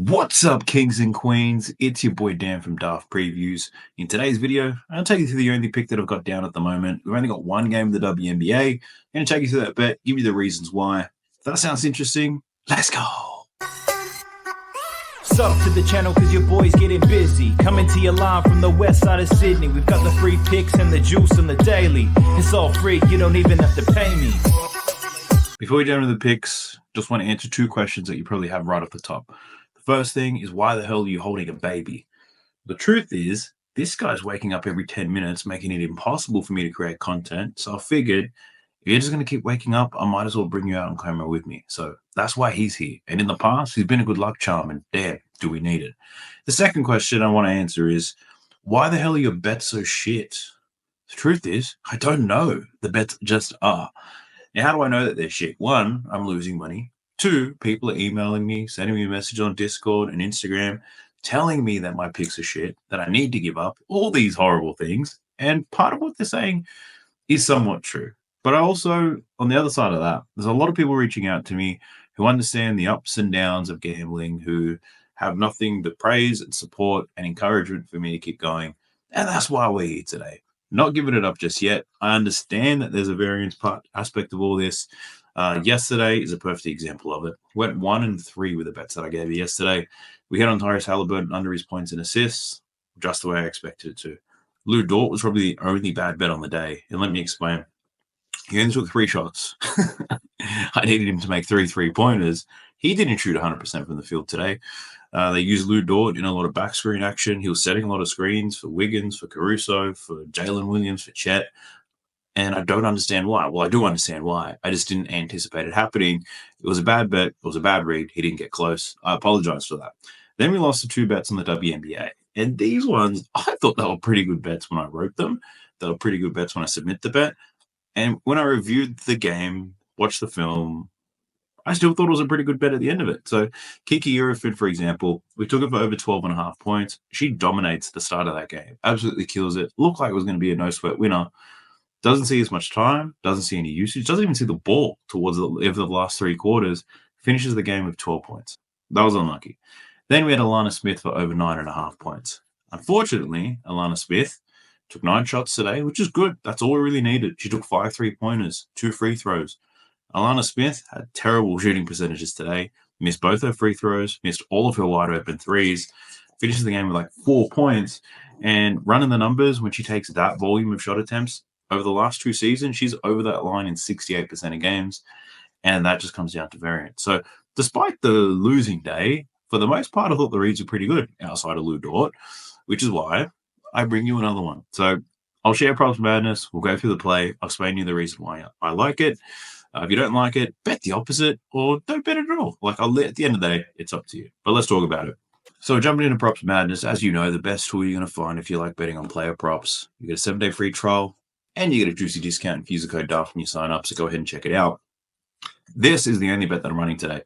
What's up, kings and queens? It's your boy Dan from Daft Previews. In today's video, I'll take you through the only pick that I've got down at the moment. We've only got one game of the WNBA. I'm going to take you through that bet, give you the reasons why. If that sounds interesting, let's go. Sub to the channel cause your boy's getting busy. Coming to your line from the west side of Sydney. We've got the free picks and the juice and the daily. It's all free, you don't even have to pay me. Before we jump into the picks, just want to answer two questions that you probably have right off the top. First thing is, why the hell are you holding a baby? The truth is, this guy's waking up every 10 minutes, making it impossible for me to create content. So I figured, if you're just going to keep waking up, I might as well bring you out on camera with me. So that's why he's here. And in the past, he's been a good luck charm, and damn, do we need it. The second question I want to answer is, why the hell are your bets so shit? The truth is, I don't know. The bets just are. Now, how do I know that they're shit? One, I'm losing money. Two, people are emailing me, sending me a message on Discord and Instagram, telling me that my picks are shit, that I need to give up, all these horrible things. And part of what they're saying is somewhat true. But I also, on the other side of that, there's a lot of people reaching out to me who understand the ups and downs of gambling, who have nothing but praise and support and encouragement for me to keep going. And that's why we're here today. Not giving it up just yet. I understand that there's a variance part aspect of all this. Yesterday is a perfect example of it. Went 1-3 with the bets that I gave you yesterday. We hit on Tyrese Halliburton under his points and assists, just the way I expected it to. Lou Dort was probably the only bad bet on the day. And let me explain. He only took 3 shots. I needed him to make 3 3-pointers. He didn't shoot 100% from the field today. They used Lou Dort in a lot of back screen action. He was setting a lot of screens for Wiggins, for Caruso, for Jalen Williams, for Chet. And I don't understand why. Well, I do understand why. I just didn't anticipate it happening. It was a bad bet. It was a bad read. He didn't get close. I apologize for that. Then we lost the 2 bets on the WNBA. And these ones, I thought they were pretty good bets when I wrote them. They were pretty good bets when I submit the bet. And when I reviewed the game, watched the film, I still thought it was a pretty good bet at the end of it. So Kiki Urifin, for example, we took it for over 12.5 points. She dominates the start of that game. Absolutely kills it. Looked like it was going to be a no-sweat winner. Doesn't see as much time, doesn't see any usage, doesn't even see the ball towards the end of the last 3 quarters, finishes the game with 12 points. That was unlucky. Then we had Alana Smith for over 9.5 points. Unfortunately, Alana Smith took 9 shots today, which is good. That's all we really needed. She took 5 3-pointers, 2 free throws. Alana Smith had terrible shooting percentages today, missed both her free throws, missed all of her wide open threes, finishes the game with like 4 points. And running the numbers, when she takes that volume of shot attempts, over the last 2 seasons, she's over that line in 68% of games, and that just comes down to variance. So despite the losing day, for the most part, I thought the reads were pretty good outside of Lou Dort, which is why I bring you another one. So I'll share Props Madness. We'll go through the play. I'll explain to you the reason why I like it. If you don't like it, bet the opposite or don't bet it at all. At the end of the day, it's up to you. But let's talk about it. So jumping into Props Madness, as you know, the best tool you're going to find if you like betting on player props. You get a 7-day free trial, and you get a juicy discount if you use the code DAFT when you sign up, so go ahead and check it out. This is the only bet that I'm running today.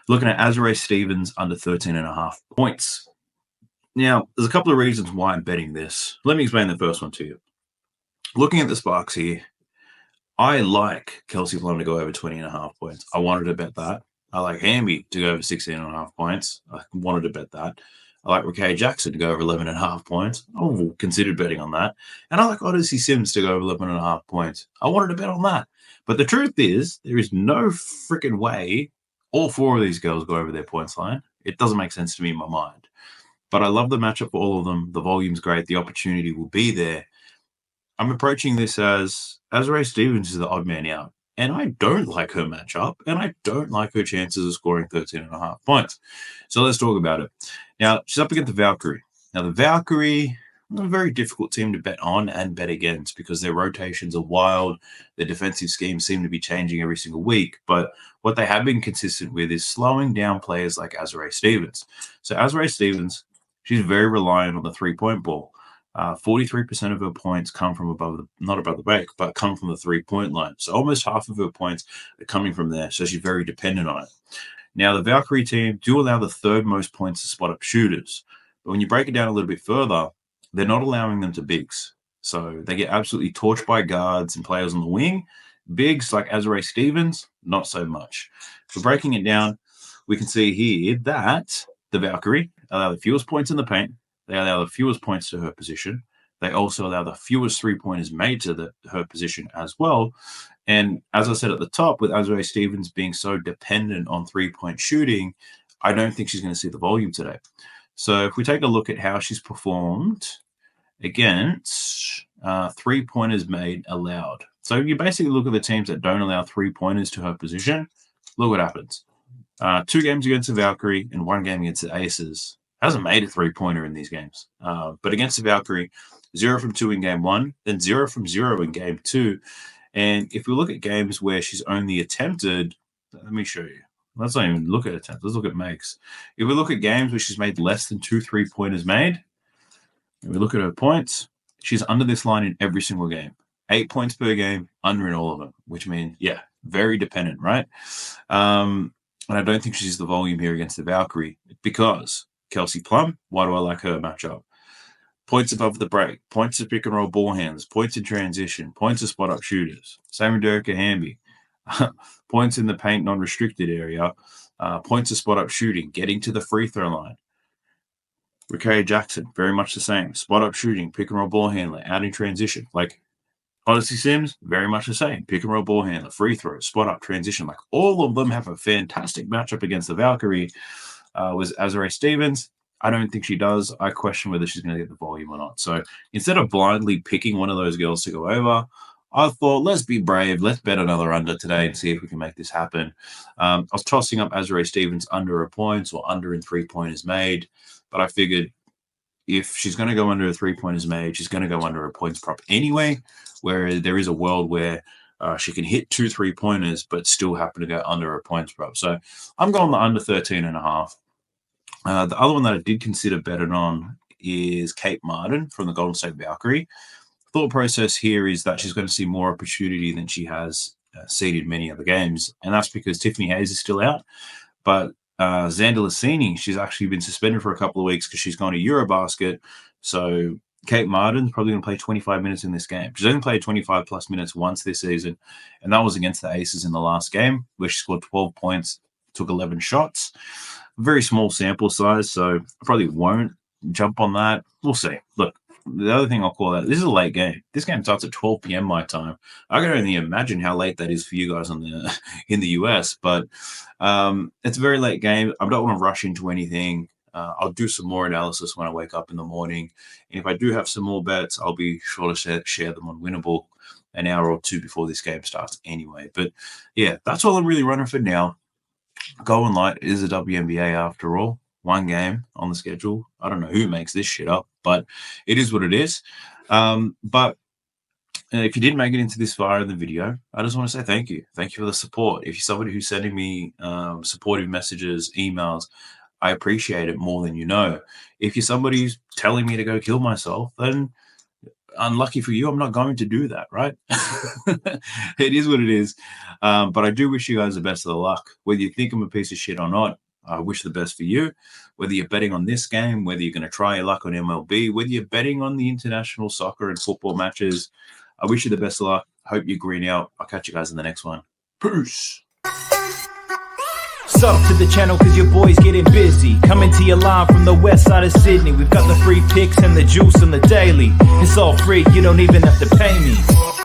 Looking at Azurá Stevens under 13.5 points. Now, there's a couple of reasons why I'm betting this. Let me explain the first one to you. Looking at the sparks here, I like Kelsey Plum to go over 20.5 points. I wanted to bet that. I like Hamby to go over 16.5 points. I wanted to bet that. I like Rickay Jackson to go over 11.5 points. I considered betting on that. And I like Odyssey Sims to go over 11.5 points. I wanted to bet on that. But the truth is, there is no freaking way all 4 of these girls go over their points line. It doesn't make sense to me in my mind. But I love the matchup for all of them. The volume's great. The opportunity will be there. I'm approaching this as Azurá Stevens is the odd man out. And I don't like her matchup, and I don't like her chances of scoring 13.5 points. So let's talk about it. Now, she's up against the Valkyrie. Now, the Valkyrie, a very difficult team to bet on and bet against because their rotations are wild. Their defensive schemes seem to be changing every single week. But what they have been consistent with is slowing down players like Azurá Stevens. So Azurá Stevens, she's very reliant on the 3-point ball. 43% of her points come from not above the break, but come from the 3-point line. So almost half of her points are coming from there. So she's very dependent on it. Now, the Valkyrie team do allow the 3rd most points to spot up shooters. But when you break it down a little bit further, they're not allowing them to bigs. So they get absolutely torched by guards and players on the wing. Bigs like Azurá Stevens, not so much. For breaking it down, we can see here that the Valkyrie allow the fewest points in the paint. They allow the fewest points to her position. They also allow the fewest three-pointers made to her position as well. And as I said at the top, with Azurá Stevens being so dependent on three-point shooting, I don't think she's going to see the volume today. So if we take a look at how she's performed against three-pointers made allowed. So you basically look at the teams that don't allow three-pointers to her position. Look what happens. 2 games against the Valkyrie and 1 game against the Aces. Hasn't made a three-pointer in these games. But against the Valkyrie, 0 from 2 in game 1, then 0 from 0 in game 2. And if we look at games where she's only attempted, let me show you. Let's not even look at attempts. Let's look at makes. If we look at games where she's made less than 2 three-pointers made, if we look at her points, she's under this line in every single game. 8 points per game, under in all of them, which means, yeah, very dependent, right? And I don't think she's the volume here against the Valkyrie because Kelsey Plum, why do I like her matchup? Points above the break, points to pick and roll ball handlers, points in transition, points to spot up shooters. Same with Derek Hamby. Points in the paint non-restricted area, points to spot up shooting, getting to the free throw line. Rickaria Jackson, very much the same. Spot up shooting, pick and roll ball handler, out in transition. Like Odyssey Sims, very much the same. Pick and roll ball handler, free throw, spot up, transition. Like all of them have a fantastic matchup against the Valkyrie. Was Azurá Stevens. I don't think she does. I question whether she's going to get the volume or not. So instead of blindly picking one of those girls to go over, I thought, let's be brave. Let's bet another under today and see if we can make this happen. I was tossing up Azurá Stevens under her points or under in three-pointers made, but I figured if she's going to go under her three-pointers made, she's going to go under her points prop anyway, where there is a world where she can hit 2 three-pointers but still happen to go under her points prop. So I'm going the under 13.5. The other one that I did consider betting on is Kate Martin from the Golden State Valkyrie. Thought process here is that she's going to see more opportunity than she has seeded many other games, and that's because Tiffany Hayes is still out. But Xander Lassini, she's actually been suspended for a couple of weeks because she's gone to Eurobasket. So Kate Martin's probably going to play 25 minutes in this game. She's only played 25-plus minutes once this season, and that was against the Aces in the last game, where she scored 12 points, took 11 shots. Very small sample size, so I probably won't jump on that. We'll see. Look, the other thing I'll call out, this is a late game. This game starts at 12 p.m. my time. I can only imagine how late that is for you guys in the US, but it's a very late game. I don't want to rush into anything. I'll do some more analysis when I wake up in the morning. And if I do have some more bets, I'll be sure to share them on Winnable an hour or two before this game starts anyway. But yeah, that's all I'm really running for now. Going light is a WNBA after all. 1 game on the schedule. I don't know who makes this shit up, but it is what it is. But if you didn't make it into this far in the video, I just want to say thank you. Thank you for the support. If you're somebody who's sending me supportive messages, emails, I appreciate it more than you know. If you're somebody who's telling me to go kill myself, then unlucky for you, I'm not going to do that, right? It is what it is. But I do wish you guys the best of the luck. Whether you think I'm a piece of shit or not, I wish the best for you. Whether you're betting on this game, whether you're going to try your luck on MLB, whether you're betting on the international soccer and football matches, I wish you the best of luck. Hope you green out. I'll catch you guys in the next one. Peace. Sub to the channel cause your boy's getting busy. Coming to your line from the west side of Sydney. We've got the free picks and the juice and the daily. It's all free, you don't even have to pay me.